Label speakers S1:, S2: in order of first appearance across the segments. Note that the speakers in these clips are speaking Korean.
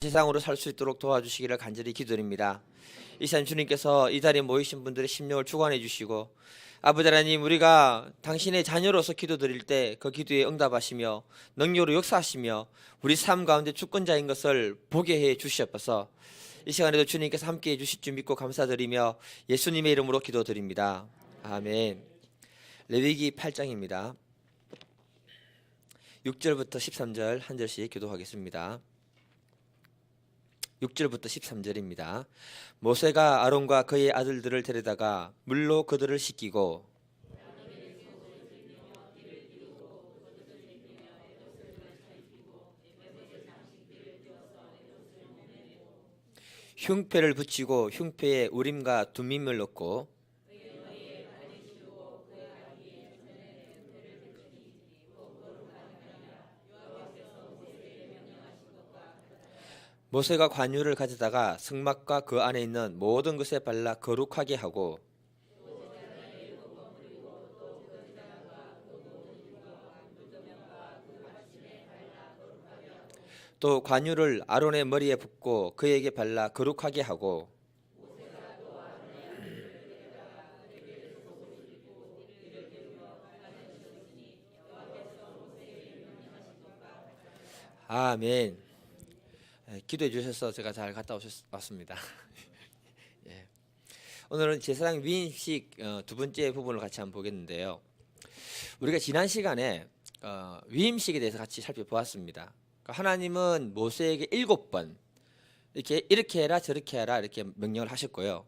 S1: 세상으로 살 수 있도록 도와주시기를 간절히 기도드립니다. 이 시간 주님께서 이 자리에 모이신 분들의 심령을 주관해 주시고, 아버지 하나님, 우리가 당신의 자녀로서 기도드릴 때 그 기도에 응답하시며 능력으로 역사하시며 우리 삶 가운데 주권자인 것을 보게 해 주시옵소서. 이 시간에도 주님께서 함께해 주실 줄 믿고 감사드리며 예수님의 이름으로 기도드립니다. 아멘. 레위기 8장입니다. 6절부터 13절 한 절씩 기도하겠습니다. 6절부터 13절입니다. 모세가 아론과 그의 아들들을 데려다가 물로 그들을 씻기고 흉패를 붙이고 흉패에 우림과 둠밈을 넣고 모세가 관유를 가져다가 승막과 그 안에 있는 모든 것에 발라 거룩하게 하고 또 관유를 아론의 머리에 붓고 그에게 발라 거룩하게 하고 아멘. 기도해 주셔서 제가 잘 갔다 왔습니다. 예. 오늘은 제사장 위임식 두 번째 부분을 같이 한번 보겠는데요. 우리가 지난 시간에 위임식에 대해서 같이 살펴보았습니다. 하나님은 모세에게 7번 이렇게 해라 저렇게 해라 이렇게 명령을 하셨고요.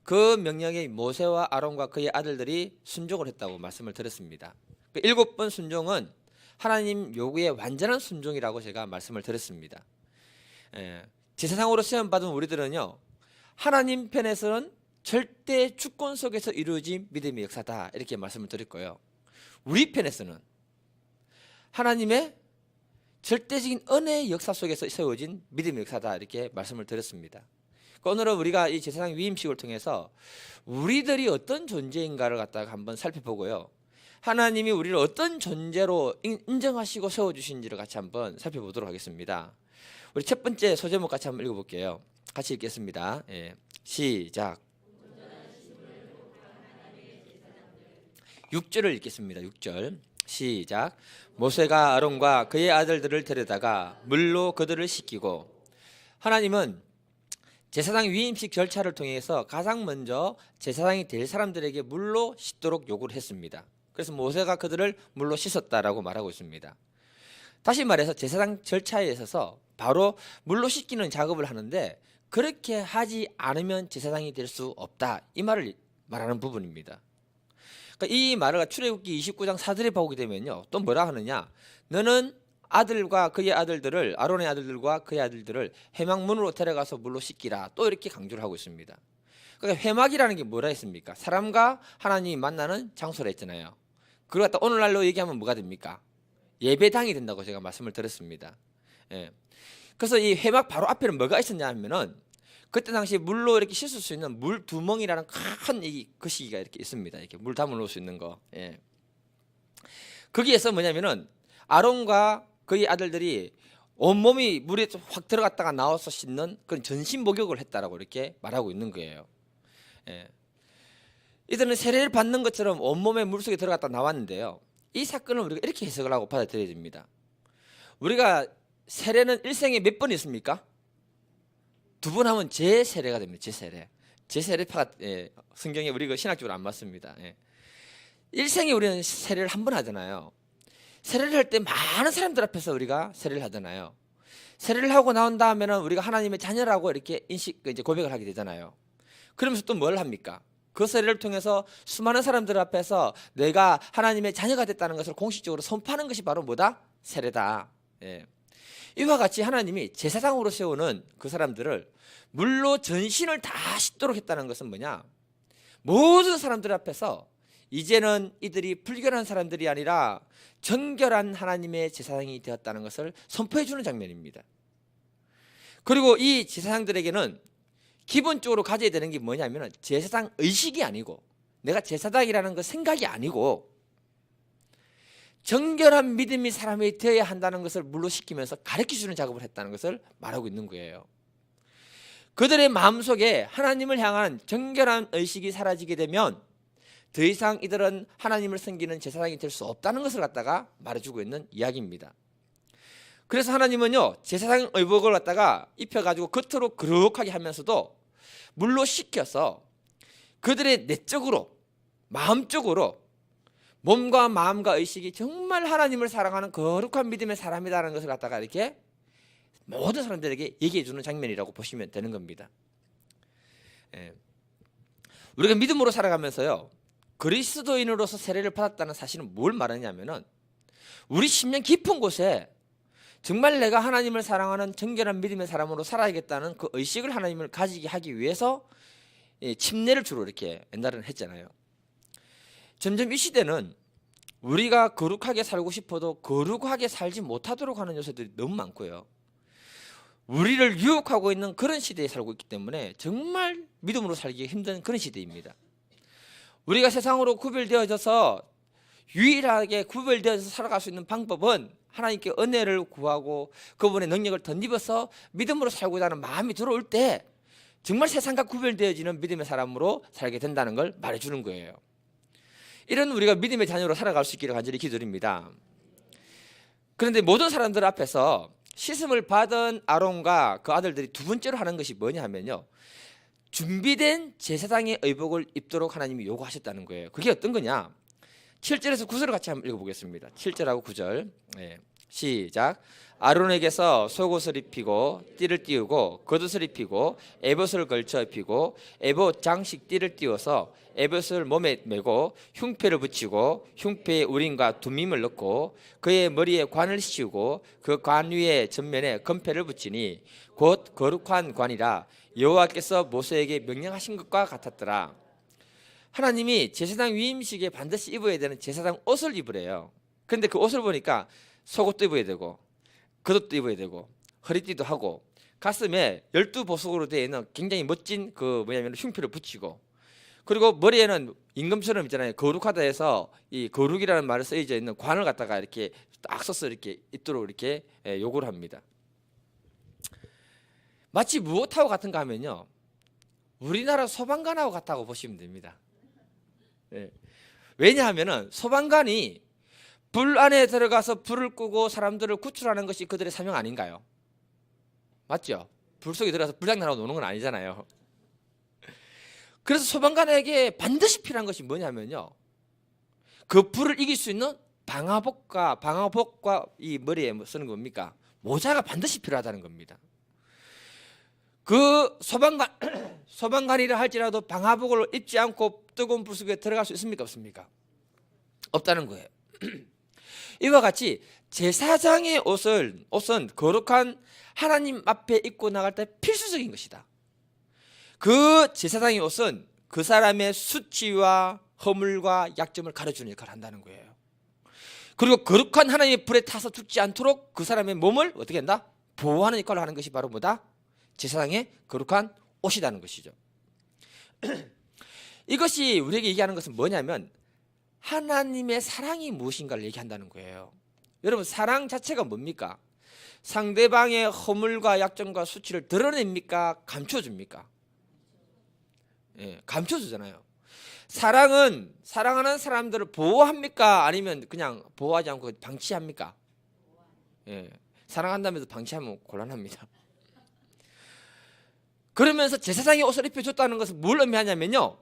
S1: 그 명령에 모세와 아론과 그의 아들들이 순종을 했다고 말씀을 드렸습니다. 그 7번 순종은 하나님 요구의 완전한 순종이라고 제가 말씀을 드렸습니다. 제사장으로 시험받은 우리들은요, 하나님 편에서는 절대 주권 속에서 이루어진 믿음의 역사다 이렇게 말씀을 드렸고요. 우리 편에서는 하나님의 절대적인 은혜의 역사 속에서 세워진 믿음의 역사다 이렇게 말씀을 드렸습니다. 오늘은 우리가 이 제사장 위임식을 통해서 우리들이 어떤 존재인가를 갖다가 한번 살펴보고요, 하나님이 우리를 어떤 존재로 인정하시고 세워주신지를 같이 한번 살펴보도록 하겠습니다. 우리 첫 번째 소제목 같이 한번 읽어볼게요. 같이 읽겠습니다. 시작. 6절을 읽겠습니다. 6절 시작. 모세가 아론과 그의 아들들을 데려다가 물로 그들을 씻기고, 하나님은 제사장 위임식 절차를 통해서 가장 먼저 제사장이 될 사람들에게 물로 씻도록 요구를 했습니다. 그래서 모세가 그들을 물로 씻었다라고 말하고 있습니다. 다시 말해서 제사장 절차에 있어서 바로 물로 씻기는 작업을 하는데, 그렇게 하지 않으면 제사장이 될 수 없다, 이 말을 말하는 부분입니다. 그러니까 이 말을 출애굽기 29장 4절에 보게 되면요, 또 뭐라 하느냐, 너는 아들과 그의 아들들을, 아론의 아들들과 그의 아들들을 회막문으로 데려가서 물로 씻기라, 또 이렇게 강조를 하고 있습니다. 그러니까 회막이라는 게 뭐라 했습니까? 사람과 하나님이 만나는 장소라 했잖아요. 그걸 갖다 오늘날로 얘기하면 뭐가 됩니까? 예배당이 된다고 제가 말씀을 드렸습니다. 그래서 이 회막 바로 앞에는 뭐가 있었냐 하면은, 그때 당시 물로 이렇게 씻을 수 있는 물 두멍이라는 큰 이 거시기가 이렇게 있습니다. 이렇게 물 담아 놓을 수 있는 거. 거기에서 뭐냐면은 아론과 그의 아들들이 온몸이 물에 확 들어갔다가 나와서 씻는 그런 전신 목욕을 했다라고 이렇게 말하고 있는 거예요. 이들은 세례를 받는 것처럼 온몸에 물속에 들어갔다 나왔는데요, 이 사건을 우리가 이렇게 해석을 하고 받아들여야 됩니다. 우리가 세례는 일생에 몇 번 있습니까? 2번 하면 제세례가 됩니다. 제세례파가 성경에 우리 그 신학적으로 안 맞습니다. 일생에 우리는 세례를 한 번 하잖아요. 세례를 할 때 많은 사람들 앞에서 우리가 세례를 하잖아요. 세례를 하고 나온 다음에는 우리가 하나님의 자녀라고 이렇게 이제 고백을 하게 되잖아요. 그러면서 또 뭘 합니까? 그 세례를 통해서 수많은 사람들 앞에서 내가 하나님의 자녀가 됐다는 것을 공식적으로 선포하는 것이 바로 뭐다? 세례다. 이와 같이 하나님이 제사장으로 세우는 그 사람들을 물로 전신을 다 씻도록 했다는 것은 뭐냐? 모든 사람들 앞에서 이제는 이들이 불결한 사람들이 아니라 정결한 하나님의 제사장이 되었다는 것을 선포해 주는 장면입니다. 그리고 이 제사장들에게는 기본적으로 가져야 되는 게 뭐냐면, 제사장 의식이 아니고, 내가 제사장이라는 그 생각이 아니고, 정결한 믿음이 사람이 되어야 한다는 것을 물로시키면서 가르쳐주는 작업을 했다는 것을 말하고 있는 거예요. 그들의 마음속에 하나님을 향한 정결한 의식이 사라지게 되면 더 이상 이들은 하나님을 섬기는 제사장이 될 수 없다는 것을 갖다가 말해주고 있는 이야기입니다. 그래서 하나님은요, 제사장 의복을 갖다가 입혀가지고 겉으로 거룩하게 하면서도 물로 씻겨서 그들의 내적으로, 마음적으로 몸과 마음과 의식이 정말 하나님을 사랑하는 거룩한 믿음의 사람이라는 것을 갖다가 이렇게 모든 사람들에게 얘기해 주는 장면이라고 보시면 되는 겁니다. 우리가 믿음으로 살아가면서요, 그리스도인으로서 세례를 받았다는 사실은 뭘 말하냐면은 우리 심령 깊은 곳에 정말 내가 하나님을 사랑하는 정결한 믿음의 사람으로 살아야겠다는 그 의식을 하나님을 가지게 하기 위해서 침례를 주로 이렇게 옛날에는 했잖아요. 점점 이 시대는 우리가 거룩하게 살고 싶어도 거룩하게 살지 못하도록 하는 요소들이 너무 많고요. 우리를 유혹하고 있는 그런 시대에 살고 있기 때문에 정말 믿음으로 살기 힘든 그런 시대입니다. 우리가 세상으로 구별되어져서 유일하게 구별되어서 살아갈 수 있는 방법은 하나님께 은혜를 구하고 그분의 능력을 덧입어서 믿음으로 살고자 하는 마음이 들어올 때 정말 세상과 구별되어지는 믿음의 사람으로 살게 된다는 걸 말해주는 거예요. 이런 우리가 믿음의 자녀로 살아갈 수 있기를 간절히 기도드립니다. 그런데 모든 사람들 앞에서 씻음을 받은 아론과 그 아들들이 두 번째로 하는 것이 뭐냐 하면요, 준비된 제사장의 의복을 입도록 하나님이 요구하셨다는 거예요. 그게 어떤 거냐? 7절에서 9절을 같이 한번 읽어보겠습니다. 7절하고 9절 시작. 아론에게서 속옷을 입히고 띠를 띄우고 겉옷을 입히고 에봇을 걸쳐 입히고 에봇 장식 띠를 띄워서 에봇을 몸에 메고 흉패를 붙이고 흉패에 우림과 두밈을 넣고 그의 머리에 관을 씌우고 그 관 위에 전면에 금패를 붙이니 곧 거룩한 관이라 여호와께서 모세에게 명령하신 것과 같았더라. 하나님이 제사장 위임식에 반드시 입어야 되는 제사장 옷을 입으래요. 그런데 그 옷을 보니까 속옷도 입어야 되고 겉옷도 입어야 되고 허리띠도 하고 가슴에 12보석으로 되어 있는 굉장히 멋진 그 뭐냐면 흉패를 붙이고, 그리고 머리에는 임금처럼 있잖아요. 거룩하다 해서 이 거룩이라는 말을 쓰여져 있는 관을 갖다가 이렇게 딱 써서 이렇게 입도록 이렇게 요구를 합니다. 마치 무엇하고 같은가 하면요, 우리나라 소방관하고 같다고 보시면 됩니다. 왜냐하면은 소방관이 불 안에 들어가서 불을 끄고 사람들을 구출하는 것이 그들의 사명 아닌가요? 맞죠? 불 속에 들어가서 불장난하고 노는 건 아니잖아요. 그래서 소방관에게 반드시 필요한 것이 뭐냐면요, 그 불을 이길 수 있는 방화복과 이 머리에 쓰는 겁니까? 모자가 반드시 필요하다는 겁니다. 그 소방관이라 할지라도 방화복을 입지 않고 뜨거운 불 속에 들어갈 수 있습니까? 없습니까? 없다는 거예요. 이와 같이 제사장의 옷은 거룩한 하나님 앞에 입고 나갈 때 필수적인 것이다. 그 제사장의 옷은 그 사람의 수치와 허물과 약점을 가려주는 역할을 한다는 거예요. 그리고 거룩한 하나님의 불에 타서 죽지 않도록 그 사람의 몸을 어떻게 한다? 보호하는 역할을 하는 것이 바로 뭐다? 제사장의 거룩한 옷이라는 것이죠. 이것이 우리에게 얘기하는 것은 뭐냐면 하나님의 사랑이 무엇인가를 얘기한다는 거예요. 여러분, 사랑 자체가 뭡니까? 상대방의 허물과 약점과 수치를 드러냅니까? 감춰줍니까? 감춰주잖아요. 사랑은 사랑하는 사람들을 보호합니까? 아니면 그냥 보호하지 않고 방치합니까? 사랑한다면서 방치하면 곤란합니다. 그러면서 제사장의 옷을 입혀줬다는 것은 뭘 의미하냐면요,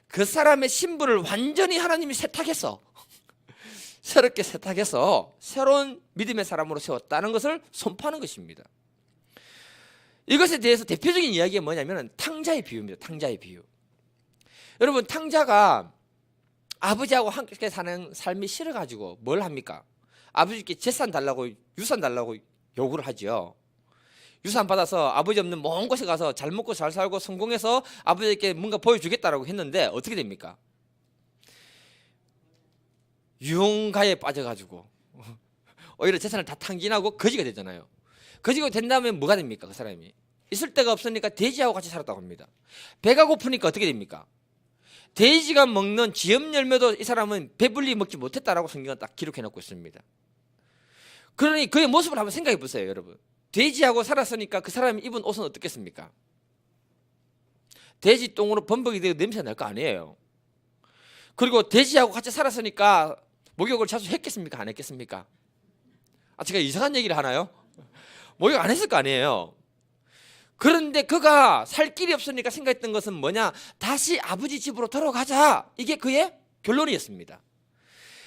S1: 그 사람의 신분을 완전히 하나님이 세탁해서 새롭게 세탁해서 새로운 믿음의 사람으로 세웠다는 것을 선포하는 것입니다. 이것에 대해서 대표적인 이야기가 뭐냐면 탕자의 비유입니다. 탕자의 비유. 여러분, 탕자가 아버지하고 함께 사는 삶이 싫어가지고 뭘 합니까? 아버지께 재산 달라고, 유산 달라고 요구를 하죠. 유산 받아서 아버지 없는 먼 곳에 가서 잘 먹고 잘 살고 성공해서 아버지께 뭔가 보여주겠다라고 했는데 어떻게 됩니까? 유흥가에 빠져가지고 오히려 재산을 다 탕진하고 거지가 되잖아요. 거지가 된 다음에 뭐가 됩니까? 그 사람이 있을 데가 없으니까 돼지하고 같이 살았다고 합니다. 배가 고프니까 어떻게 됩니까? 돼지가 먹는 지엽 열매도 이 사람은 배불리 먹지 못했다라고 성경은 딱 기록해 놓고 있습니다. 그러니 그의 모습을 한번 생각해 보세요, 여러분. 돼지하고 살았으니까 그 사람이 입은 옷은 어떻겠습니까? 돼지 똥으로 범벅이 되고 냄새 날 거 아니에요. 그리고 돼지하고 같이 살았으니까 목욕을 자주 했겠습니까? 안 했겠습니까? 제가 이상한 얘기를 하나요? 목욕 안 했을 거 아니에요. 그런데 그가 살 길이 없으니까 생각했던 것은 뭐냐? 다시 아버지 집으로 돌아가자. 이게 그의 결론이었습니다.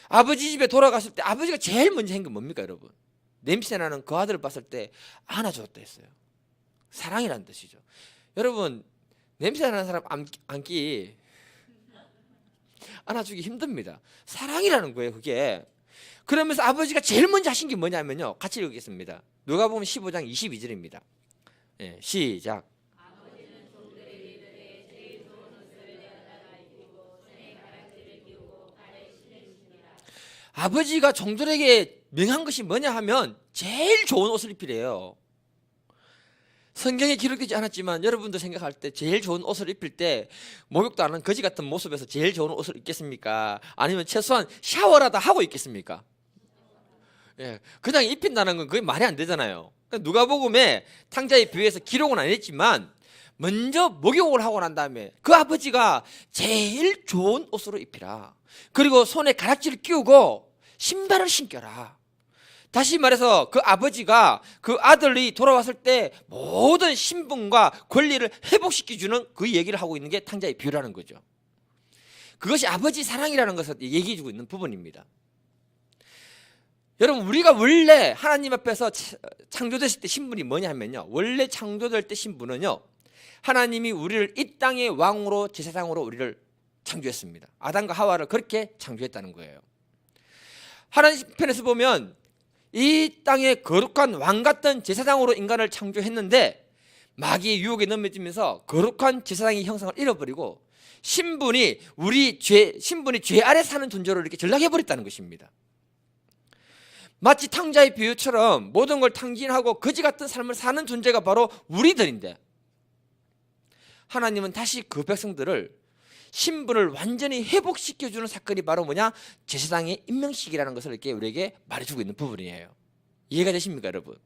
S1: 아버지 집에 돌아갔을 때 아버지가 제일 먼저 한 게 뭡니까, 여러분? 냄새나는 그 아들을 봤을 때 안아줬다 했어요. 사랑이라는 뜻이죠. 여러분, 냄새나는 사람 안기 안아주기 힘듭니다. 사랑이라는 거예요, 그게. 그러면서 아버지가 제일 먼저 하신 게 뭐냐면요, 같이 읽겠습니다. 누가복음 15장 22절입니다. 예, 시작. 아버지가 종들에게 명한 것이 뭐냐 하면 제일 좋은 옷을 입히래요. 성경에 기록되지 않았지만 여러분도 생각할 때 제일 좋은 옷을 입힐 때 목욕도 안 한 거지 같은 모습에서 제일 좋은 옷을 입겠습니까? 아니면 최소한 샤워라도 하고 입겠습니까? 예, 그냥 입힌다는 건 그게 말이 안 되잖아요. 누가복음에 탕자의 비유에서 기록은 안 했지만 먼저 목욕을 하고 난 다음에 그 아버지가 제일 좋은 옷으로 입히라. 그리고 손에 가락지를 끼우고 신발을 신겨라. 다시 말해서 그 아버지가 그 아들이 돌아왔을 때 모든 신분과 권리를 회복시켜주는 그 얘기를 하고 있는 게 탕자의 비유라는 거죠. 그것이 아버지 사랑이라는 것을 얘기해주고 있는 부분입니다. 여러분, 우리가 원래 하나님 앞에서 창조됐을 때 신분이 뭐냐 하면요, 원래 창조될 때 신분은요, 하나님이 우리를 이 땅의 왕으로 제사장으로 우리를 창조했습니다. 아담과 하와를 그렇게 창조했다는 거예요. 하나님 편에서 보면 이 땅의 거룩한 왕 같은 제사장으로 인간을 창조했는데 마귀의 유혹에 넘어지면서 거룩한 제사장의 형상을 잃어버리고 신분이 죄 아래 사는 존재로 이렇게 전락해 버렸다는 것입니다. 마치 탕자의 비유처럼 모든 걸 탕진하고 거지 같은 삶을 사는 존재가 바로 우리들인데, 하나님은 다시 그 백성들을 신분을 완전히 회복시켜주는 사건이 바로 뭐냐? 제사장의 임명식이라는 것을 이렇게 우리에게 말해주고 있는 부분이에요. 이해가 되십니까, 여러분?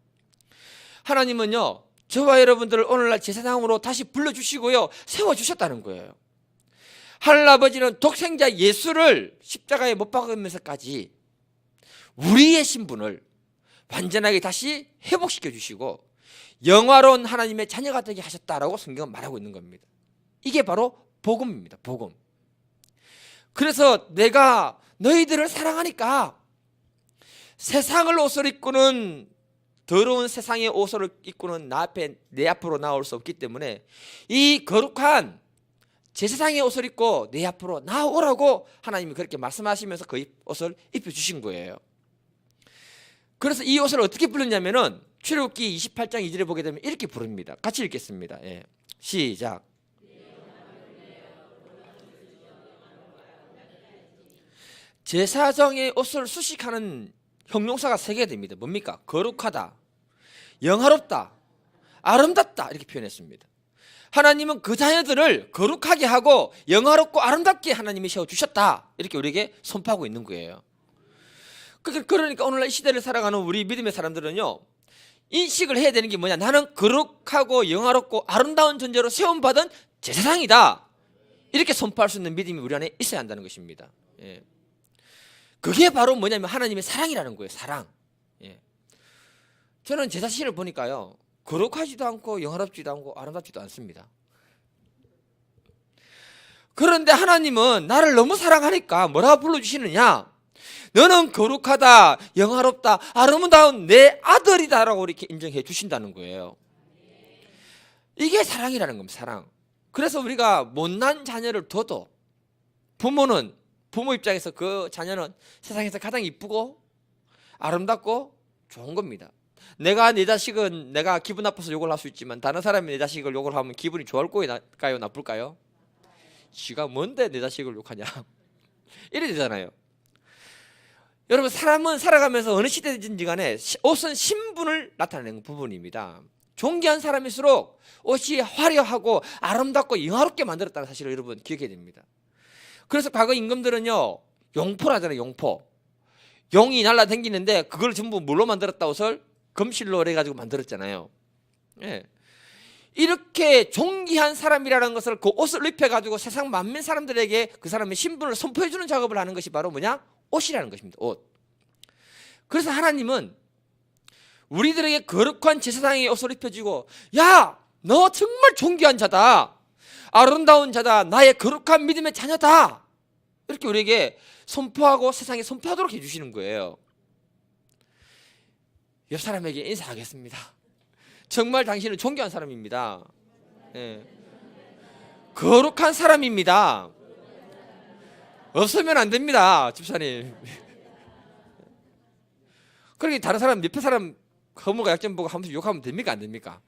S1: 하나님은요, 저와 여러분들을 오늘날 제사장으로 다시 불러주시고요, 세워주셨다는 거예요. 하늘아버지는 독생자 예수를 십자가에 못 박으면서까지 우리의 신분을 완전하게 다시 회복시켜 주시고 영화로운 하나님의 자녀가 되게 하셨다라고 성경은 말하고 있는 겁니다. 이게 바로 복음입니다. 복음. 그래서 내가 너희들을 사랑하니까 세상을 옷을 입고는, 더러운 세상의 옷을 입고는 내 앞으로 나올 수 없기 때문에 이 거룩한 제사장의 옷을 입고 내 앞으로 나오라고 하나님이 그렇게 말씀하시면서 그 옷을 입혀주신 거예요. 그래서 이 옷을 어떻게 부르냐면은 출애굽기 28장 2절에 보게 되면 이렇게 부릅니다. 같이 읽겠습니다. 예. 시작. 제사장의 옷을 수식하는 형용사가 3개 됩니다. 뭡니까? 거룩하다, 영화롭다, 아름답다, 이렇게 표현했습니다. 하나님은 그 자녀들을 거룩하게 하고 영화롭고 아름답게 하나님이 세워주셨다, 이렇게 우리에게 선포하고 있는 거예요. 그러니까 오늘날 이 시대를 살아가는 우리 믿음의 사람들은요, 인식을 해야 되는 게 뭐냐? 나는 거룩하고 영화롭고 아름다운 존재로 세움받은 제사장이다, 이렇게 선포할 수 있는 믿음이 우리 안에 있어야 한다는 것입니다. 예. 그게 바로 뭐냐면 하나님의 사랑이라는 거예요. 사랑. 예. 저는 제 자신을 보니까요, 거룩하지도 않고 영화롭지도 않고 아름답지도 않습니다. 그런데 하나님은 나를 너무 사랑하니까 뭐라고 불러주시느냐? 너는 거룩하다, 영화롭다, 아름다운 내 아들이다라고 이렇게 인정해 주신다는 거예요. 이게 사랑이라는 겁니다. 사랑. 그래서 우리가 못난 자녀를 둬도 부모 입장에서 그 자녀는 세상에서 가장 이쁘고 아름답고 좋은 겁니다. 내가 내 자식은 내가 기분 나빠서 욕을 할 수 있지만 다른 사람이 내 자식을 욕을 하면 기분이 좋을 까요, 나쁠까요? 지가 뭔데 내 자식을 욕하냐 이래 되잖아요. 여러분, 사람은 살아가면서 어느 시대든지 간에 옷은 신분을 나타내는 부분입니다. 존귀한 사람일수록 옷이 화려하고 아름답고 영화롭게 만들었다는 사실을 여러분 기억해야 됩니다. 그래서 과거 임금들은요, 용포라잖아요. 용포. 용이 날라다니는데 그걸 전부 뭘로 만들었다 옷을? 금실로 해가지고 만들었잖아요. 예. 이렇게 존귀한 사람이라는 것을 그 옷을 입혀가지고 세상 만민 사람들에게 그 사람의 신분을 선포해주는 작업을 하는 것이 바로 뭐냐? 옷이라는 것입니다. 옷. 그래서 하나님은 우리들에게 거룩한 제사장의 옷을 입혀주고, 야, 너 정말 존귀한 자다, 아름다운 자다, 나의 거룩한 믿음의 자녀다, 이렇게 우리에게 선포하고 세상에 선포하도록 해주시는 거예요. 옆 사람에게 인사하겠습니다. 정말 당신은 존귀한 사람입니다. 예. 거룩한 사람입니다. 없으면 안 됩니다, 집사님. 그러니 다른 사람, 옆에 사람 허물과 약점 보고 한 번씩 욕하면 됩니까, 안 됩니까?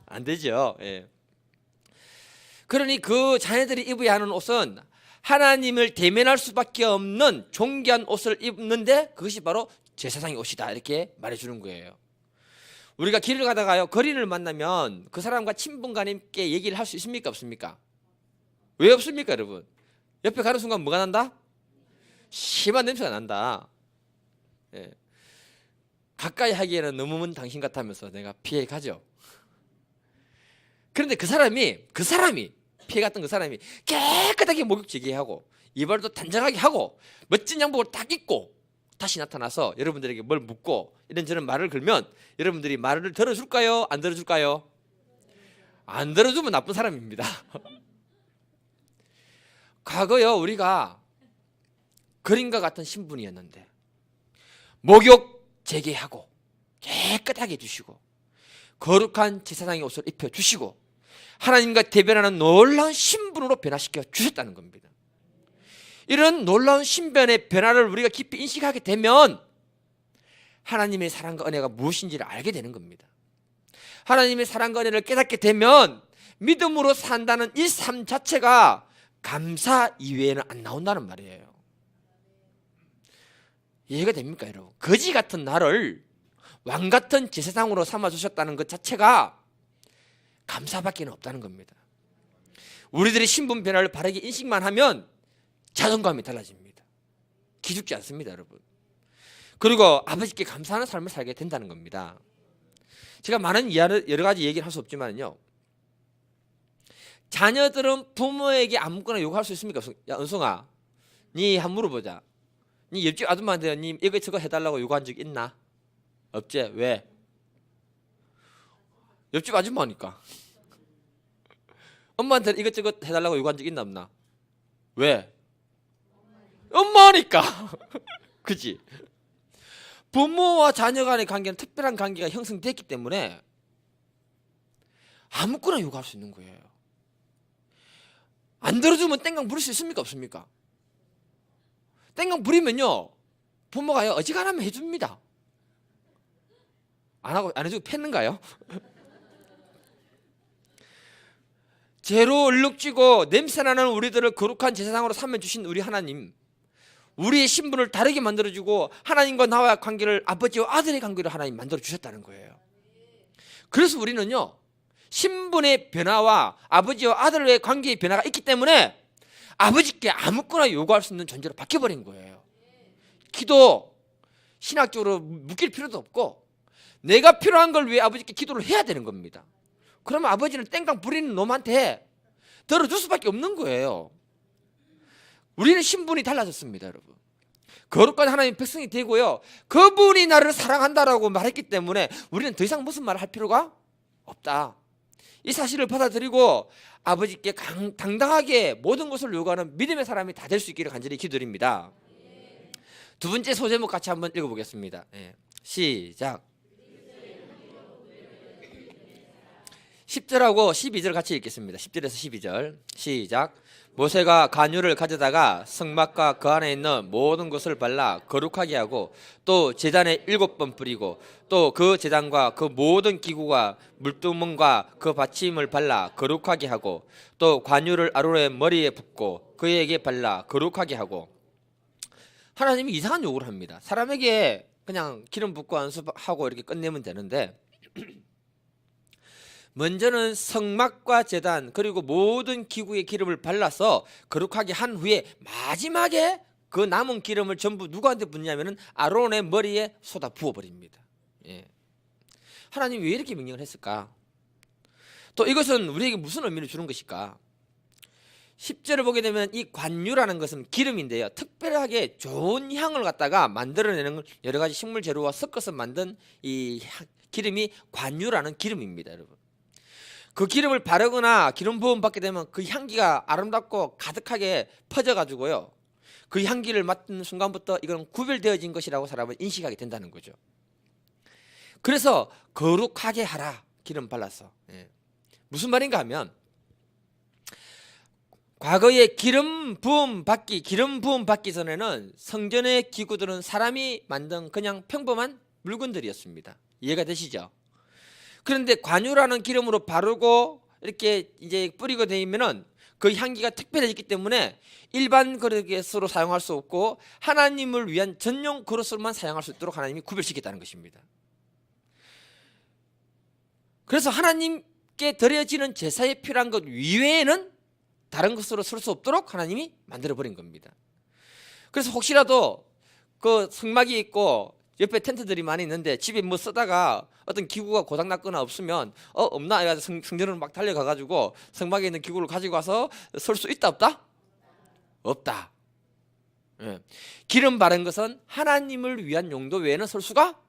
S1: 안 되죠. 예. 그러니 그 자녀들이 입어야 하는 옷은 하나님을 대면할 수밖에 없는 존귀한 옷을 입는데 그것이 바로 제사장의 옷이다, 이렇게 말해주는 거예요. 우리가 길을 가다가요, 거린을 만나면 그 사람과 친분감 있게 얘기를 할 수 있습니까, 없습니까? 왜 없습니까, 여러분? 옆에 가는 순간 뭐가 난다? 심한 냄새가 난다. 예. 가까이 하기에는 너무 먼 당신 같다면서 내가 피해 가죠. 그런데 그 사람이 피해 갔던 그 사람이 깨끗하게 목욕 제기하고 이발도 단정하게 하고 멋진 양복을 딱 입고 다시 나타나서 여러분들에게 뭘 묻고 이런저런 말을 걸면 여러분들이 말을 들어줄까요, 안 들어줄까요? 안 들어주면 나쁜 사람입니다. 과거요, 우리가 그림과 같은 신분이었는데 목욕 재개하고 깨끗하게 해주시고 거룩한 제사장의 옷을 입혀주시고 하나님과 대변하는 놀라운 신분으로 변화시켜 주셨다는 겁니다. 이런 놀라운 신변의 변화를 우리가 깊이 인식하게 되면 하나님의 사랑과 은혜가 무엇인지를 알게 되는 겁니다. 하나님의 사랑과 은혜를 깨닫게 되면 믿음으로 산다는 이 삶 자체가 감사 이외에는 안 나온다는 말이에요. 이해가 됩니까, 여러분? 거지 같은 나를 왕 같은 제사장으로 삼아주셨다는 것 자체가 감사밖에 없다는 겁니다. 우리들의 신분 변화를 바르게 인식만 하면 자존감이 달라집니다. 기죽지 않습니다, 여러분. 그리고 아버지께 감사하는 삶을 살게 된다는 겁니다. 제가 많은 여러 가지 얘기를 할 수 없지만요, 자녀들은 부모에게 아무거나 요구할 수 있습니까? 야, 은송아, 니 한번 물어보자. 니 옆집 아줌마한테 니 이거 저거 해달라고 요구한 적 있나? 없지? 왜? 옆집 아줌마니까. 엄마한테 이것저것 해달라고 요구한 적 있나 없나? 왜? 엄마니까. 그치? 부모와 자녀 간의 관계는 특별한 관계가 형성됐기 때문에 아무거나 요구할 수 있는 거예요. 안 들어주면 땡강 부릴 수 있습니까, 없습니까? 땡강 부리면요, 부모가요 어지간하면 해줍니다. 안 해주고 팼는가요? 죄로 얼룩지고 냄새나는 우리들을 거룩한 제사장으로 삼아주신 우리 하나님, 우리의 신분을 다르게 만들어주고 하나님과 나와의 관계를 아버지와 아들의 관계로 하나님 만들어주셨다는 거예요. 그래서 우리는요, 신분의 변화와 아버지와 아들의 관계의 변화가 있기 때문에 아버지께 아무거나 요구할 수 있는 존재로 바뀌어버린 거예요. 기도, 신학적으로 묶일 필요도 없고 내가 필요한 걸 위해 아버지께 기도를 해야 되는 겁니다. 그러면 아버지는 땡강 부리는 놈한테 들어줄 수밖에 없는 거예요. 우리는 신분이 달라졌습니다, 여러분. 거룩한 하나님의 백성이 되고요, 그분이 나를 사랑한다라고 말했기 때문에 우리는 더 이상 무슨 말을 할 필요가 없다. 이 사실을 받아들이고 아버지께 당당하게 모든 것을 요구하는 믿음의 사람이 다 될 수 있기를 간절히 기도드립니다. 두 번째 소제목 같이 한번 읽어보겠습니다. 시작. 10절하고 12절 같이 읽겠습니다. 10절에서 12절 시작. 모세가 간유를 가져다가 성막과 그 안에 있는 모든 것을 발라 거룩하게 하고 또 제단에 7번 뿌리고 또 그 제단과 그 모든 기구와 물두멍과 그 받침을 발라 거룩하게 하고 또 관유를 아론의 머리에 붓고 그에게 발라 거룩하게 하고. 하나님이 이상한 요구를 합니다. 사람에게 그냥 기름 붓고 안수하고 이렇게 끝내면 되는데 먼저는 성막과 제단 그리고 모든 기구에 기름을 발라서 거룩하게 한 후에 마지막에 그 남은 기름을 전부 누구한테 붓냐면은 아론의 머리에 쏟아 부어버립니다. 예. 하나님이 왜 이렇게 명령을 했을까? 또 이것은 우리에게 무슨 의미를 주는 것일까? 10절을 보게 되면 이 관유라는 것은 기름인데요, 특별하게 좋은 향을 갖다가 만들어내는 여러 가지 식물 재료와 섞어서 만든 이 기름이 관유라는 기름입니다. 여러분, 그 기름을 바르거나 기름 부음 받게 되면 그 향기가 아름답고 가득하게 퍼져가지고요, 그 향기를 맡는 순간부터 이건 구별되어진 것이라고 사람은 인식하게 된다는 거죠. 그래서 거룩하게 하라, 기름 발라서. 예. 무슨 말인가 하면, 과거에 기름 부음 받기 전에는 성전의 기구들은 사람이 만든 그냥 평범한 물건들이었습니다. 이해가 되시죠? 그런데 관유라는 기름으로 바르고 이렇게 이제 뿌리고 되면은 그 향기가 특별해졌기 때문에 일반 그릇으로 사용할 수 없고 하나님을 위한 전용 그릇으로만 사용할 수 있도록 하나님이 구별시켰다는 것입니다. 그래서 하나님께 드려지는 제사에 필요한 것 이외에는 다른 것으로 쓸 수 없도록 하나님이 만들어 버린 겁니다. 그래서 혹시라도 그 성막이 있고 옆에 텐트들이 많이 있는데 집에 뭐 쓰다가 어떤 기구가 고장 났거나 없으면 없나 해가지고 성전으로 막 달려가 가지고 성막에 있는 기구를 가지고 와서 쓸 수 있다 없다? 없다. 예. 기름 바른 것은 하나님을 위한 용도 외에는 쓸 수가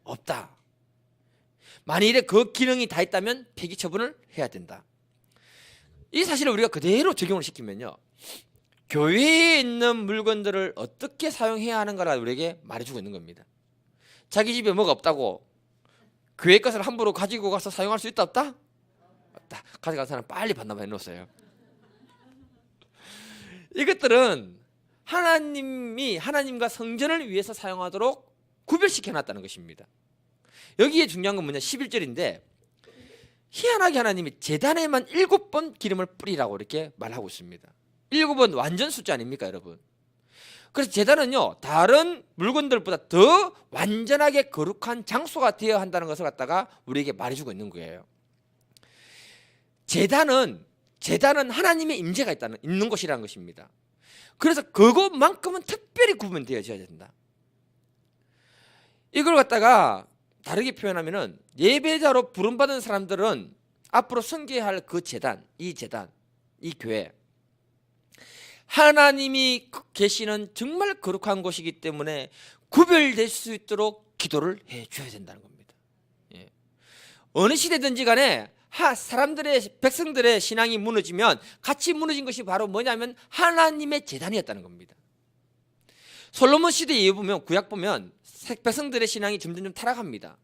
S1: 없다. 만일에 그 기능이 다 있다면 폐기 처분을 해야 된다. 이 사실을 우리가 그대로 적용을 시키면요, 교회에 있는 물건들을 어떻게 사용해야 하는가를 우리에게 말해주고 있는 겁니다. 자기 집에 뭐가 없다고 교회 것을 함부로 가지고 가서 사용할 수 있다 없다? 없다. 가져간 사람 빨리 반납해 놓으세요. 이것들은 하나님이 하나님과 성전을 위해서 사용하도록 구별시켜 놨다는 것입니다. 여기에 중요한 건 뭐냐, 11절인데 희한하게 하나님이 제단에만 7번 기름을 뿌리라고 이렇게 말하고 있습니다. 7번 완전 숫자 아닙니까, 여러분? 그래서 제단은요, 다른 물건들보다 더 완전하게 거룩한 장소가 되어야 한다는 것을 갖다가 우리에게 말해주고 있는 거예요. 제단은 하나님의 임재가 있는 것이라는 것입니다. 그래서 그것만큼은 특별히 구분되어져야 된다. 이걸 갖다가 다르게 표현하면은, 예배자로 부름받은 사람들은 앞으로 섬겨할 그 제단, 이 교회, 하나님이 계시는 정말 거룩한 곳이기 때문에 구별될 수 있도록 기도를 해줘야 된다는 겁니다. 예. 어느 시대든지 간에 백성들의 신앙이 무너지면 같이 무너진 것이 바로 뭐냐면 하나님의 제단이었다는 겁니다. 솔로몬 시대에 보면, 구약 보면 백성들의 신앙이 점점 타락합니다.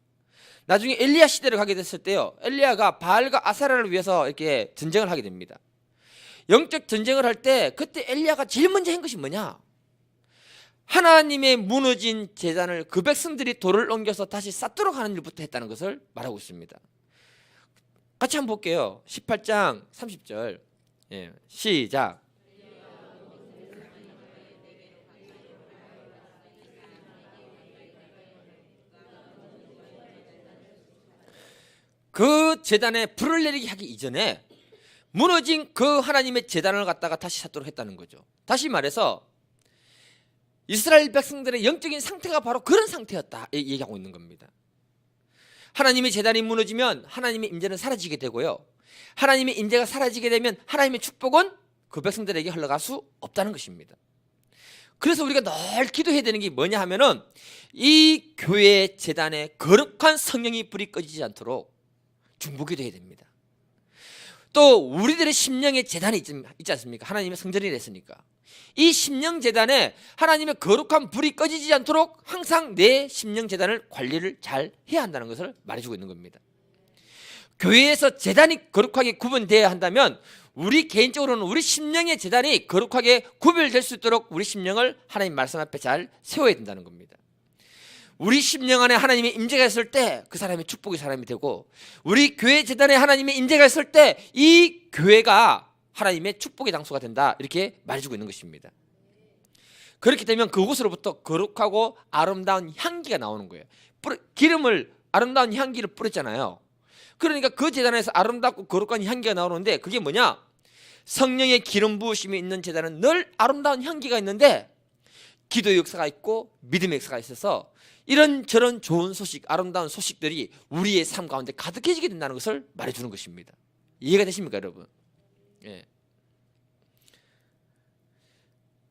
S1: 나중에 엘리야 시대를 가게 됐을 때요, 엘리야가 바알과 아세라를 위해서 이렇게 전쟁을 하게 됩니다. 영적 전쟁을 할 때 그때 엘리야가 제일 먼저 한 것이 뭐냐, 하나님의 무너진 제단을 그 백성들이 돌을 옮겨서 다시 쌓도록 하는 일부터 했다는 것을 말하고 있습니다. 같이 한번 볼게요. 18장 30절. 예, 시작. 그 제단에 불을 내리게 하기 이전에 무너진 그 하나님의 제단을 갖다가 다시 쌓도록 했다는 거죠. 다시 말해서 이스라엘 백성들의 영적인 상태가 바로 그런 상태였다 얘기하고 있는 겁니다. 하나님의 제단이 무너지면 하나님의 임재는 사라지게 되고요, 하나님의 임재가 사라지게 되면 하나님의 축복은 그 백성들에게 흘러갈 수 없다는 것입니다. 그래서 우리가 늘 기도해야 되는 게 뭐냐 하면은, 이 교회 제단에 거룩한 성령의 불이 꺼지지 않도록 중보기도 해야 됩니다. 또 우리들의 심령의 제단이 있지 않습니까? 하나님의 성전이 됐으니까 이 심령 제단에 하나님의 거룩한 불이 꺼지지 않도록 항상 내 심령 제단을 관리를 잘 해야 한다는 것을 말해주고 있는 겁니다. 교회에서 제단이 거룩하게 구분되어야 한다면 우리 개인적으로는 우리 심령의 제단이 거룩하게 구별될 수 있도록 우리 심령을 하나님 말씀 앞에 잘 세워야 된다는 겁니다. 우리 심령 안에 하나님의 임재가 있을 때 그 사람이 축복의 사람이 되고, 우리 교회 제단에 하나님의 임재가 있을 때 이 교회가 하나님의 축복의 장소가 된다, 이렇게 말해주고 있는 것입니다. 그렇게 되면 그곳으로부터 거룩하고 아름다운 향기가 나오는 거예요. 기름을, 아름다운 향기를 뿌렸잖아요. 그러니까 그 제단에서 아름답고 거룩한 향기가 나오는데 그게 뭐냐? 성령의 기름 부으심이 있는 제단은 늘 아름다운 향기가 있는데 기도의 역사가 있고 믿음의 역사가 있어서 이런저런 좋은 소식, 아름다운 소식들이 우리의 삶 가운데 가득해지게 된다는 것을 말해주는 것입니다. 이해가 되십니까, 여러분? 예.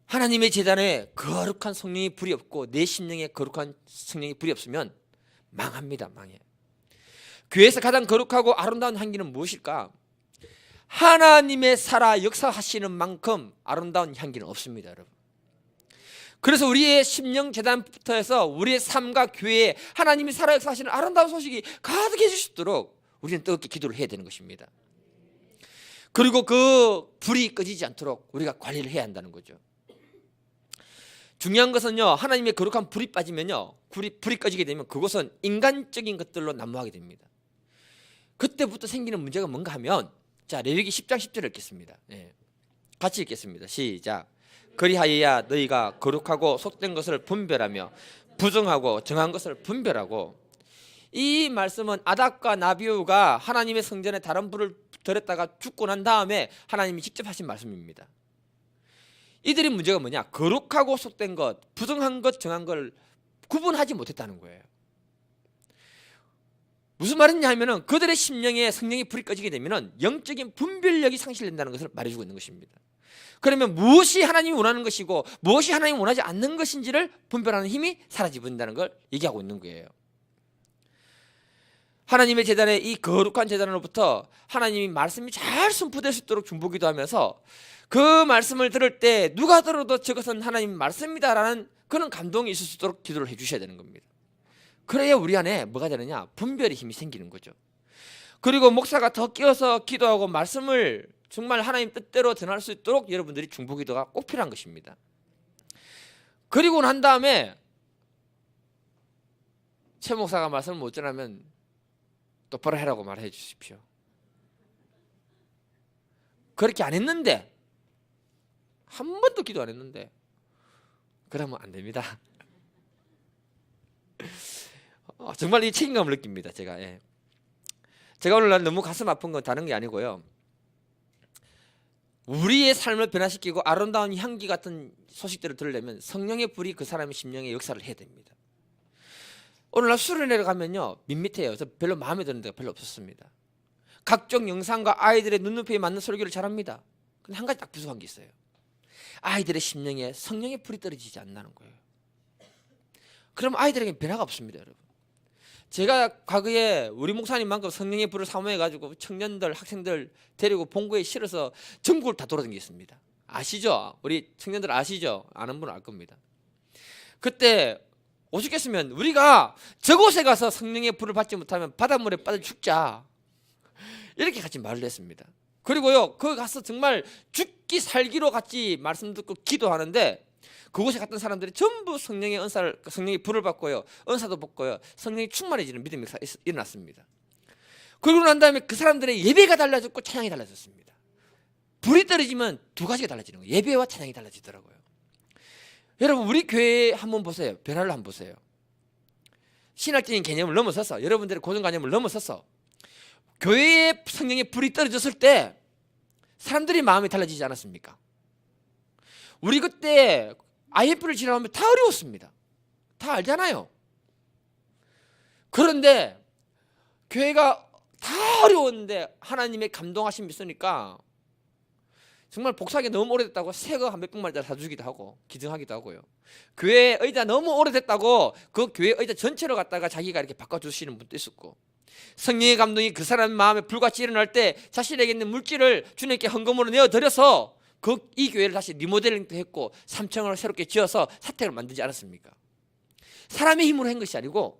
S1: 하나님의 제단에 거룩한 성령의 불이 없고 내 심령에 거룩한 성령의 불이 없으면 망합니다. 망해. 교회에서 가장 거룩하고 아름다운 향기는 무엇일까? 하나님의 살아 역사하시는 만큼 아름다운 향기는 없습니다, 여러분. 그래서 우리의 심령 제단부터 해서 우리의 삶과 교회에 하나님이 살아 역사하시는 아름다운 소식이 가득해질 수 있도록 우리는 뜨겁게 기도를 해야 되는 것입니다. 그리고 그 불이 꺼지지 않도록 우리가 관리를 해야 한다는 거죠. 중요한 것은요, 하나님의 거룩한 불이 빠지면요, 불이 꺼지게 되면 그것은 인간적인 것들로 난무하게 됩니다. 그때부터 생기는 문제가 뭔가 하면, 자, 레위기 10장 10절을 읽겠습니다. 예. 같이 읽겠습니다. 시작. 그리하여야 너희가 거룩하고 속된 것을 분별하며 부정하고 정한 것을 분별하고. 이 말씀은 아닥과 나비우가 하나님의 성전에 다른 불을 들였다가 죽고 난 다음에 하나님이 직접 하신 말씀입니다. 이들의 문제가 뭐냐? 거룩하고 속된 것, 부정한 것, 정한 걸 구분하지 못했다는 거예요. 무슨 말이냐 하면은 그들의 심령에 성령의 불이 꺼지게 되면은 영적인 분별력이 상실된다는 것을 말해주고 있는 것입니다. 그러면 무엇이 하나님이 원하는 것이고 무엇이 하나님이 원하지 않는 것인지를 분별하는 힘이 사라져버린다는 걸 얘기하고 있는 거예요. 하나님의 제단에 이 거룩한 제단으로부터 하나님이 말씀이 잘 선포될 수 있도록 중보기도 하면서 그 말씀을 들을 때 누가 들어도 저것은 하나님 말씀이다라는 그런 감동이 있을 수 있도록 기도를 해주셔야 되는 겁니다. 그래야 우리 안에 뭐가 되느냐? 분별의 힘이 생기는 거죠. 그리고 목사가 더 끼어서 기도하고 말씀을 정말 하나님 뜻대로 전할 수 있도록 여러분들이 중보기도가 꼭 필요한 것입니다. 그리고 난 다음에 최 목사가 말씀을 못 전하면 똑바로 해라고 말해 주십시오. 그렇게 안 했는데, 한 번도 기도 안 했는데 그러면 안 됩니다. 정말 이 책임감을 느낍니다. 제가 오늘날 너무 가슴 아픈 건 다른 게 아니고요, 우리의 삶을 변화시키고 아름다운 향기 같은 소식들을 들으려면 성령의 불이 그 사람의 심령에 역사를 해야 됩니다. 오늘날 수련회를 가면요, 밋밋해요. 저 별로 마음에 드는 데가 별로 없었습니다. 각종 영상과 아이들의 눈높이에 맞는 설교를 잘합니다. 근데 한 가지 딱 부족한 게 있어요. 아이들의 심령에 성령의 불이 떨어지지 않는 거예요. 그럼 아이들에게 변화가 없습니다, 여러분. 제가 과거에 우리 목사님만큼 성령의 불을 사모해가지고 청년들, 학생들 데리고 본고에 실어서 전국을 다 돌아다녔습니다. 아시죠? 우리 청년들 아시죠? 아는 분은 알 겁니다. 그때 오죽했으면 우리가 저곳에 가서 성령의 불을 받지 못하면 바닷물에 빠져 죽자, 이렇게 같이 말을 했습니다. 그리고요, 거기 가서 정말 죽기 살기로 같이 말씀 듣고 기도하는데 그곳에 갔던 사람들이 전부 성령의 은사를, 성령의 불을 받고요, 은사도 받고요, 성령이 충만해지는 믿음이 일어났습니다. 그러고 난 다음에 그 사람들의 예배가 달라졌고 찬양이 달라졌습니다. 불이 떨어지면 두 가지가 달라지는 거예요. 예배와 찬양이 달라지더라고요. 여러분, 우리 교회 한번 보세요. 변화를 한번 보세요. 신학적인 개념을 넘어서서, 여러분들의 고정관념을 넘어서서 교회에 성령의 불이 떨어졌을 때 사람들이 마음이 달라지지 않았습니까? 우리 그때 IMF를 지나가면 다 어려웠습니다. 다 알잖아요. 그런데 교회가 다 어려웠는데 하나님의 감동하심이 있으니까 정말 복사하기 너무 오래됐다고 새 거 한 몇백 마리짜리 사주기도 하고 기증하기도 하고요. 교회 의자 너무 오래됐다고 그 교회 의자 전체로 갖다가 자기가 이렇게 바꿔주시는 분도 있었고, 성령의 감동이 그 사람 마음에 불같이 일어날 때 자신에게 있는 물질을 주님께 헌금으로 내어드려서 이 교회를 다시 리모델링도 했고 3층을 새롭게 지어서 사택을 만들지 않았습니까? 사람의 힘으로 한 것이 아니고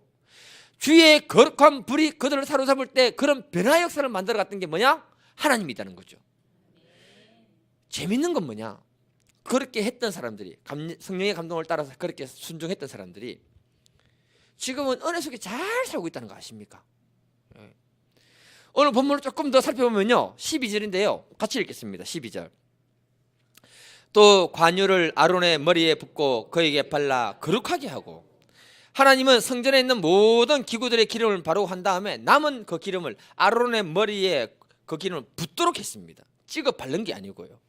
S1: 주의 거룩한 불이 그들을 사로잡을 때 그런 변화 역사를 만들어 갔던 게 뭐냐? 하나님이라는 거죠. 재밌는 건 뭐냐? 그렇게 했던 사람들이, 성령의 감동을 따라서 그렇게 순종했던 사람들이 지금은 은혜 속에 잘 살고 있다는 거 아십니까? 오늘 본문을 조금 더 살펴보면요, 12절인데요 같이 읽겠습니다. 12절. 또 관유를 아론의 머리에 붓고 그에게 발라 거룩하게 하고 하나님은 성전에 있는 모든 기구들의 기름을 바르고 한 다음에 남은 그 기름을 아론의 머리에 그 기름을 붓도록 했습니다. 찍어 바른 게 아니고요.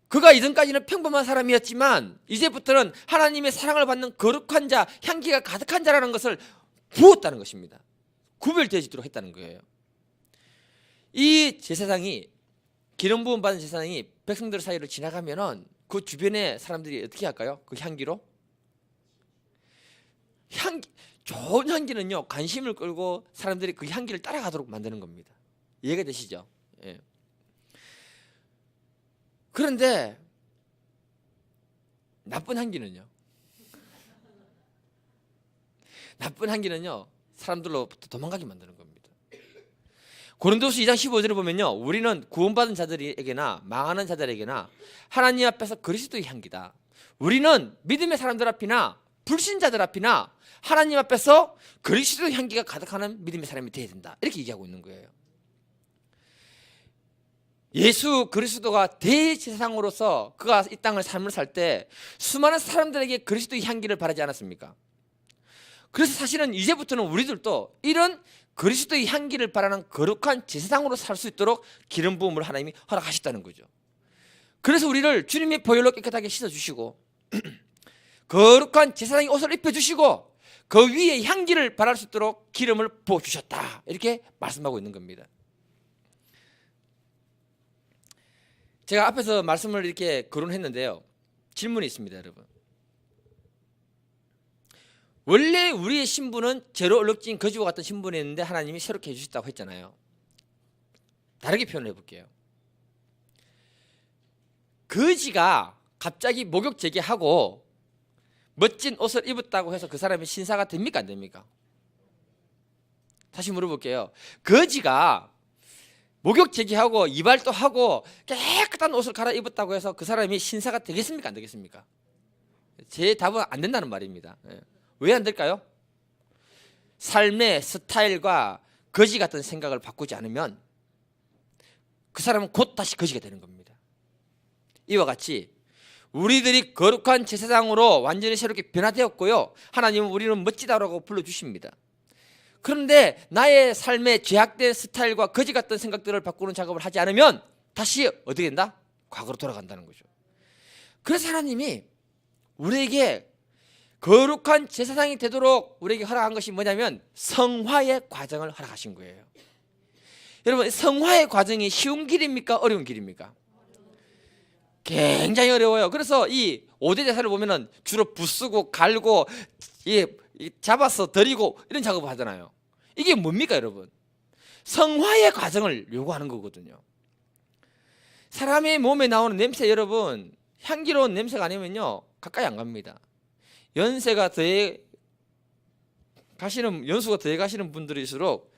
S1: 그가 이전까지는 평범한 사람이었지만 이제부터는 하나님의 사랑을 받는 거룩한 자, 향기가 가득한 자라는 것을 부었다는 것입니다. 구별되어지도록 했다는 거예요. 이 제사장이, 기름 부음 받은 제사장이 백성들 사이로 지나가면은 그 주변의 사람들이 어떻게 할까요? 그 향기로? 좋은 향기는요, 관심을 끌고 사람들이 그 향기를 따라가도록 만드는 겁니다. 이해가 되시죠? 예. 그런데 나쁜 향기는요, 사람들로부터 도망가게 만드는 겁니다. 고린도서 2장 15절을 보면요, 우리는 구원받은 자들에게나 망하는 자들에게나 하나님 앞에서 그리스도의 향기다. 우리는 믿음의 사람들 앞이나 불신자들 앞이나 하나님 앞에서 그리스도의 향기가 가득하는 믿음의 사람이 되어야 된다. 이렇게 얘기하고 있는 거예요. 예수 그리스도가 대제사장으로서 그가 이 땅을 삶을 살 때 수많은 사람들에게 그리스도의 향기를 바라지 않았습니까? 그래서 사실은 이제부터는 우리들도 이런 그리스도의 향기를 바라는 거룩한 제사장으로 살 수 있도록 기름 부음을 하나님이 허락하셨다는 거죠. 그래서 우리를 주님의 보혈로 깨끗하게 씻어주시고 거룩한 제사장의 옷을 입혀주시고 그 위에 향기를 발할 수 있도록 기름을 부어주셨다, 이렇게 말씀하고 있는 겁니다. 제가 앞에서 말씀을 이렇게 거론했는데요, 질문이 있습니다. 여러분, 원래 우리의 신분은 죄로 얼룩진 거지와 같은 신분이었는데 하나님이 새롭게 해주셨다고 했잖아요. 다르게 표현해 볼게요. 거지가 갑자기 목욕 재개하고 멋진 옷을 입었다고 해서 그 사람이 신사가 됩니까, 안 됩니까? 다시 물어볼게요. 거지가 목욕 재개하고 이발도 하고 깨끗한 옷을 갈아입었다고 해서 그 사람이 신사가 되겠습니까, 안 되겠습니까? 제 답은 안 된다는 말입니다. 왜 안 될까요? 삶의 스타일과 거지 같은 생각을 바꾸지 않으면 그 사람은 곧 다시 거지가 되는 겁니다. 이와 같이 우리들이 거룩한 제사장으로 완전히 새롭게 변화되었고요, 하나님은 우리는 멋지다라고 불러주십니다. 그런데 나의 삶의 죄악된 스타일과 거지 같은 생각들을 바꾸는 작업을 하지 않으면 다시 어떻게 된다? 과거로 돌아간다는 거죠. 그래서 하나님이 우리에게 거룩한 제사장이 되도록 우리에게 허락한 것이 뭐냐면 성화의 과정을 허락하신 거예요. 여러분, 성화의 과정이 쉬운 길입니까, 어려운 길입니까? 굉장히 어려워요. 그래서 이 5대 제사를 보면은 주로 부수고 갈고 잡아서 드리고 이런 작업을 하잖아요. 이게 뭡니까, 여러분? 성화의 과정을 요구하는 거거든요. 사람의 몸에 나오는 냄새, 여러분, 향기로운 냄새가 아니면요 가까이 안 갑니다. 연수가 더해 가시는 분들일수록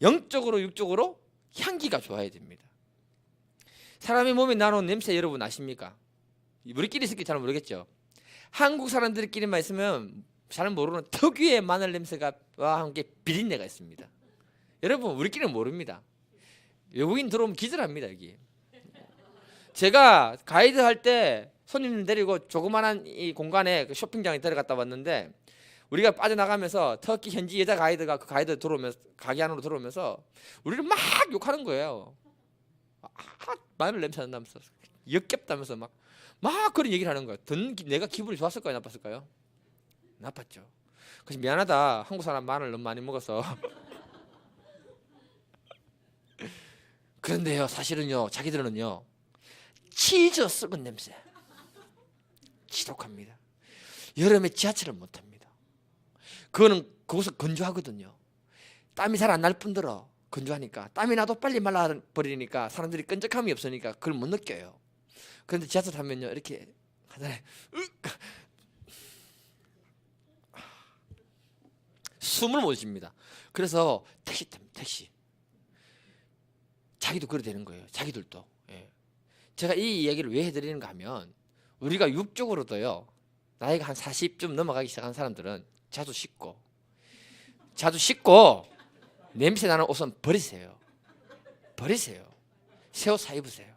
S1: 영적으로 육적으로 향기가 좋아야 됩니다. 사람의 몸에 나오는 냄새 여러분 아십니까? 우리끼리 있을 게 잘 모르겠죠. 한국 사람들끼리만 있으면 잘 모르는 특유의 마늘 냄새와 함께 비린내가 있습니다. 여러분, 우리끼리는 모릅니다. 외국인 들어오면 기절합니다. 여기 제가 가이드 할 때 손님 데리고 조그만한 이 공간에 그 쇼핑장에 데려갔다 왔는데, 우리가 빠져나가면서 터키 현지 여자 가이드가 그 가이드 들어오면서 가게 안으로 들어오면서 우리를 막 욕하는 거예요. 마늘 냄새 난다면서, 역겹다면서 막 그런 얘기를 하는 거예요. 내가 기분이 좋았을까요, 나빴을까요? 나빴죠. 그래서 미안하다, 한국 사람 마늘 너무 많이 먹어서. 그런데요, 사실은요, 자기들은요 치즈 썩은 냄새 지독합니다. 여름에 지하철을 못합니다. 그것은 건조하거든요. 땀이 잘 안 날 뿐더러 건조하니까, 땀이 나도 빨리 말라버리니까 사람들이 끈적함이 없으니까 그걸 못 느껴요. 그런데 지하철 타면요 이렇게 하잖아요. 숨을 못 쉽니다. 그래서 택시 탑니다. 택시. 자기도 그래 되는 거예요. 자기들도. 제가 이 이야기를 왜 해드리는가 하면, 우리가 육적으로도요, 나이가 한 40쯤 넘어가기 시작한 사람들은 자주 씻고 냄새 나는 옷은 버리세요. 새 옷 사 입으세요.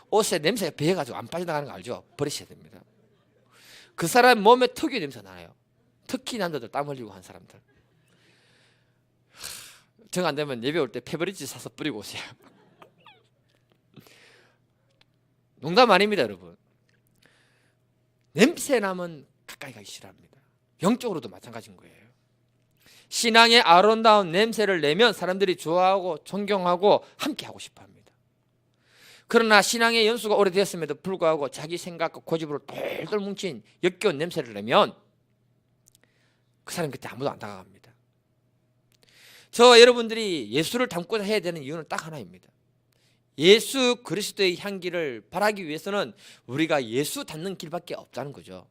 S1: 옷에 냄새가 배어가지고 안 빠져나가는 거 알죠? 버리셔야 됩니다. 그 사람 몸에 특유의 냄새가 나요. 특히 남자들 땀 흘리고 한 사람들. 정 안 되면 예배 올 때 페브리즈 사서 뿌리고 오세요. 농담 아닙니다, 여러분. 냄새 나면 가까이 가기 싫어합니다. 영적으로도 마찬가지인 거예요. 신앙의 아름다운 냄새를 내면 사람들이 좋아하고 존경하고 함께하고 싶어합니다. 그러나 신앙의 연수가 오래되었음에도 불구하고 자기 생각과 고집으로 똘똘 뭉친 역겨운 냄새를 내면 그 사람 곁에 아무도 안 다가갑니다. 저 여러분들이 예수를 닮고자 해야 되는 이유는 딱 하나입니다. 예수 그리스도의 향기를 바라기 위해서는 우리가 예수 닮는 길밖에 없다는 거죠.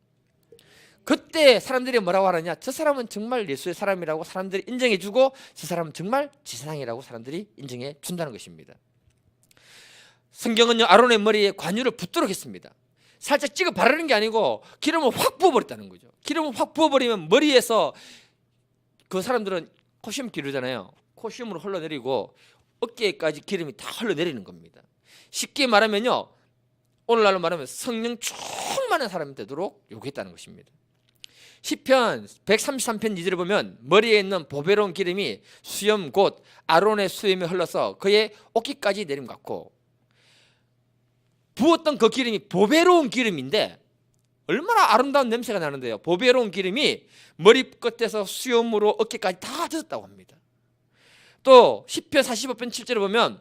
S1: 그때 사람들이 뭐라고 하느냐, 저 사람은 정말 예수의 사람이라고 사람들이 인정해주고 저 사람은 정말 지사장이라고 사람들이 인정해 준다는 것입니다. 성경은요, 아론의 머리에 관유를 붓도록 했습니다. 살짝 찍어 바르는 게 아니고 기름을 확 부어버렸다는 거죠. 기름을 확 부어버리면 머리에서 그 사람들은 코시움 기르잖아요. 코시움으로 흘러내리고 어깨까지 기름이 다 흘러내리는 겁니다. 쉽게 말하면요, 오늘날로 말하면 성령 충만한 사람이 되도록 요구했다는 것입니다. 시편 133편 2절에 보면 머리에 있는 보배로운 기름이 수염 곧 아론의 수염에 흘러서 그의 어깨까지 내림 같고, 부었던 그 기름이 보배로운 기름인데 얼마나 아름다운 냄새가 나는데요. 보배로운 기름이 머리끝에서 수염으로 어깨까지 다 젖었다고 합니다. 또 시편 45편 7절에 보면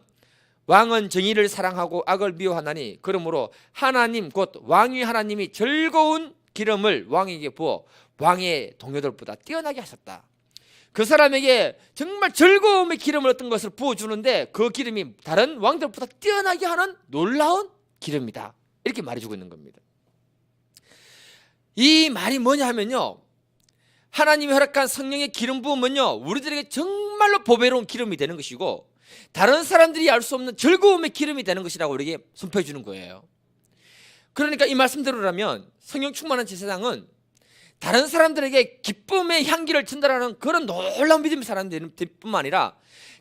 S1: 왕은 정의를 사랑하고 악을 미워하나니 그러므로 하나님 곧 왕위 하나님이 즐거운 기름을 왕에게 부어 왕의 동료들보다 뛰어나게 하셨다. 그 사람에게 정말 즐거움의 기름을 어떤 것을 부어주는데 그 기름이 다른 왕들보다 뛰어나게 하는 놀라운 기름이다. 이렇게 말해주고 있는 겁니다. 이 말이 뭐냐 하면요, 하나님이 허락한 성령의 기름 부음은요, 우리들에게 정말로 보배로운 기름이 되는 것이고 다른 사람들이 알 수 없는 즐거움의 기름이 되는 것이라고 우리에게 선포해 주는 거예요. 그러니까 이 말씀대로라면 성령 충만한 제사장은 다른 사람들에게 기쁨의 향기를 전달하는 그런 놀라운 믿음의 사람들 뿐만 아니라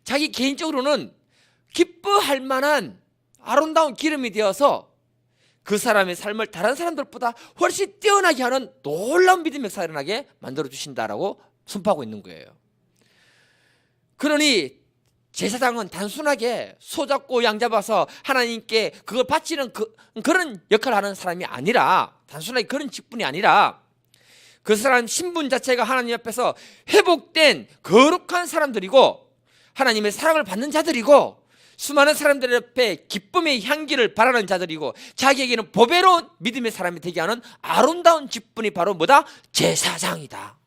S1: 자기 개인적으로는 기뻐할 만한 아름다운 기름이 되어서 그 사람의 삶을 다른 사람들보다 훨씬 뛰어나게 하는 놀라운 믿음의 역사를 일어나게 만들어주신다라고 선포하고 있는 거예요. 그러니 제사장은 단순하게 소 잡고 양 잡아서 하나님께 그걸 바치는 그런 역할을 하는 사람이 아니라, 단순하게 그런 직분이 아니라 그 사람 신분 자체가 하나님 앞에서 회복된 거룩한 사람들이고 하나님의 사랑을 받는 자들이고 수많은 사람들 옆에 기쁨의 향기를 바라는 자들이고 자기에게는 보배로운 믿음의 사람이 되게 하는 아름다운 직분이 바로 뭐다? 제사장이다.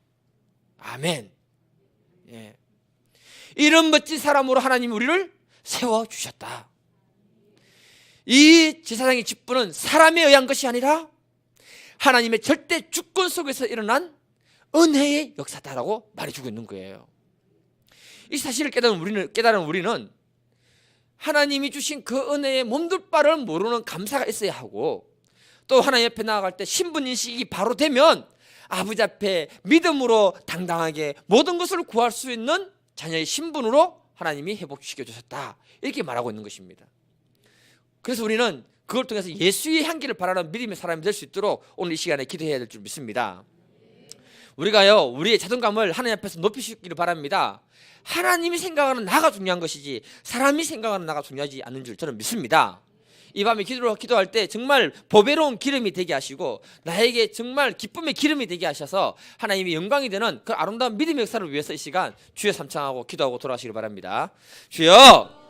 S1: 아멘. 예. 이런 멋진 사람으로 하나님이 우리를 세워주셨다. 이 제사장의 직분은 사람에 의한 것이 아니라 하나님의 절대 주권 속에서 일어난 은혜의 역사다라고 말해주고 있는 거예요. 이 사실을 깨달은 우리는 하나님이 주신 그 은혜의 몸둘 바를 모르는 감사가 있어야 하고, 또 하나님 앞에 나아갈 때 신분인식이 바로 되면 아버지 앞에 믿음으로 당당하게 모든 것을 구할 수 있는 자녀의 신분으로 하나님이 회복시켜 주셨다, 이렇게 말하고 있는 것입니다. 그래서 우리는 그걸 통해서 예수의 향기를 바라는 믿음의 사람이 될 수 있도록 오늘 이 시간에 기도해야 될 줄 믿습니다. 우리가요, 우리의 자존감을 하나님 앞에서 높이시기를 바랍니다. 하나님이 생각하는 나가 중요한 것이지 사람이 생각하는 나가 중요하지 않는 줄 저는 믿습니다. 이 밤에 기도할 때 정말 보배로운 기름이 되게 하시고 나에게 정말 기쁨의 기름이 되게 하셔서 하나님이 영광이 되는 그 아름다운 믿음의 역사를 위해서 이 시간 주여 삼창하고 기도하고 돌아가시길 바랍니다. 주여